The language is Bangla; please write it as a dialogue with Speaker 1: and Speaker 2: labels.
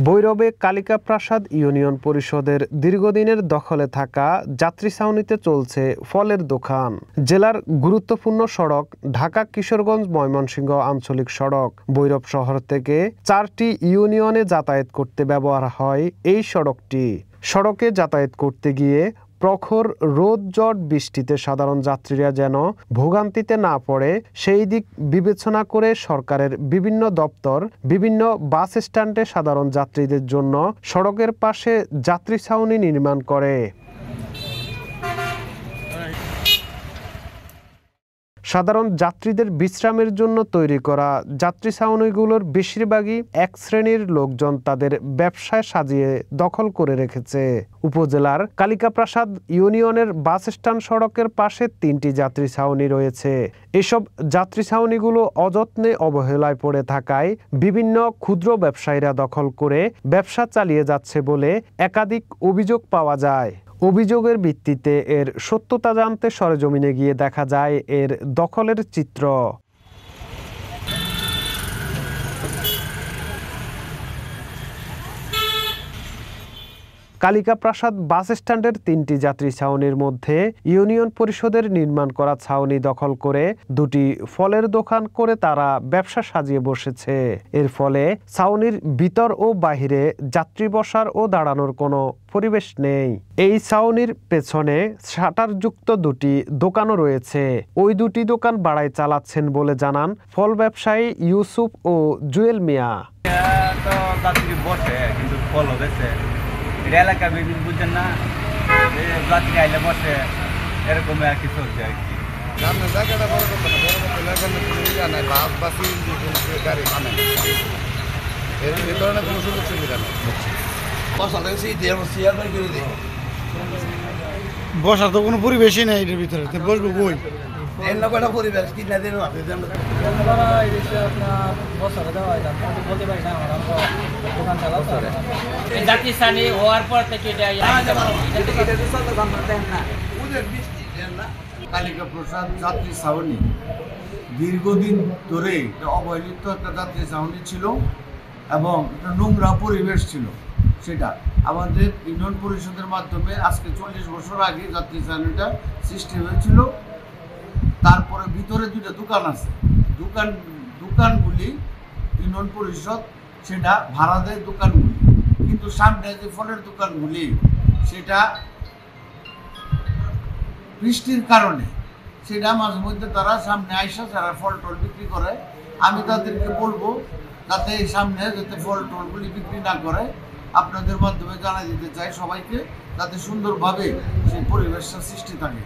Speaker 1: ভৈরবে কালিকা প্রাসাদ ইউনিয়ন পরিষদের দীর্ঘদিনের দখলে থাকা যাত্রী ছাউনিতে চলছে ফলের দোকান। জেলার গুরুত্বপূর্ণ সড়ক ঢাকা কিশোরগঞ্জ ময়মনসিংহ আঞ্চলিক সড়ক ভৈরব শহর থেকে 4টি ইউনিয়নে যাতায়াত করতে ব্যবহার হয় এই সড়কটি। সড়কে যাতায়াত করতে গিয়ে প্রখর রোদ জট বৃষ্টিতে সাধারণ যাত্রীরা যেন ভোগান্তিতে না পড়ে সেই দিক বিবেচনা করে সরকারের বিভিন্ন দপ্তর বিভিন্ন বাস স্ট্যান্ডে সাধারণ যাত্রীদের জন্য সড়কের পাশে যাত্রী ছাউনি নির্মাণ করে। সাধারণ যাত্রীদের বিশ্রামের জন্য তৈরি করা যাত্রী ছাউনিগুলোর বেশিরভাগই এক শ্রেণীর লোকজন তাদের ব্যবসায় সাজিয়ে দখল করে রেখেছে। উপজেলার কালিকাপ্রাসাদ ইউনিয়নের বাস স্ট্যান্ড সড়কের পাশে 3টি যাত্রী ছাউনি রয়েছে। এসব যাত্রী ছাউনিগুলো অযত্নে অবহেলায় পড়ে থাকায় বিভিন্ন ক্ষুদ্র ব্যবসায়ীরা দখল করে ব্যবসা চালিয়ে যাচ্ছে বলে একাধিক অভিযোগ পাওয়া যায়। অভিযোগের ভিত্তিতে এর সত্যতা জানতে সরেজমিনে গিয়ে দেখা যায় এর দখলের চিত্র। কালিকা প্রাসাদ বাস স্ট্যান্ডের 3টি যাত্রী ছাউনির মধ্যে ইউনিয়ন পরিষদের নির্মাণ করা ছাউনি দখল করে 2টি ফলের দোকান করে তারা ব্যবসা সাজিয়ে বসেছে। এর ফলে ছাউনির ভিতর ও বাহিরে যাত্রী বসার ও দাঁড়ানোর কোনো পরিবেশ নেই। এই ছাউনির পেছনে শাটারযুক্ত 2টি দোকানও রয়েছে। ওই 2টি দোকান ভাড়ায় চালাচ্ছেন বলে জানান ফল ব্যবসায়ী ইউসুফ ও জুয়েল মিয়া।
Speaker 2: এলাকা বিভিন্ন বুঝছেন না, যাত্রী আইলে বসে এরকম আর কি চলছে আর কি। জায়গাটা বড় কথা না, বড় কথা নাই, বাস বাসি গাড়ি মানে এই ধরনের কোনো সুযোগ সুবিধা নেই।
Speaker 3: বসার তো কোনো পরিবেশই নেই এটার ভিতরে, বসবো বই
Speaker 2: পরিবেশ কি না দিন
Speaker 4: কালিকা প্রসাদ যাত্রী ছাউনি দীর্ঘদিন ধরে অবহেলিত একটা যাত্রী ছাউনি ছিল এবং একটা নোংরা পরিবেশ ছিল। সেটা আমাদের ইউনিয়ন পরিষদের মাধ্যমে আজকে 40 বছর আগে যাত্রী ছাউনিটা সৃষ্টি হয়েছিল। তারপরে ভিতরে 2টা দোকান আছে, দোকানগুলি ইউনিয়ন পরিষদ সেটা ভাড়া দেয় দোকানগুলি, কিন্তু সামনে যে ফলের দোকানগুলি সেটা বৃষ্টির কারণে সেটা মাঝে মধ্যে তারা সামনে আইসা যারা ফল টল বিক্রি করে, আমি তাদেরকে বলবো যাতে এই সামনে যাতে ফল টলগুলি বিক্রি না করে। আপনাদের মাধ্যমে জানাই দিতে চাই সবাইকে, যাতে সুন্দরভাবে সেই পরিবেশটা সৃষ্টি থাকে।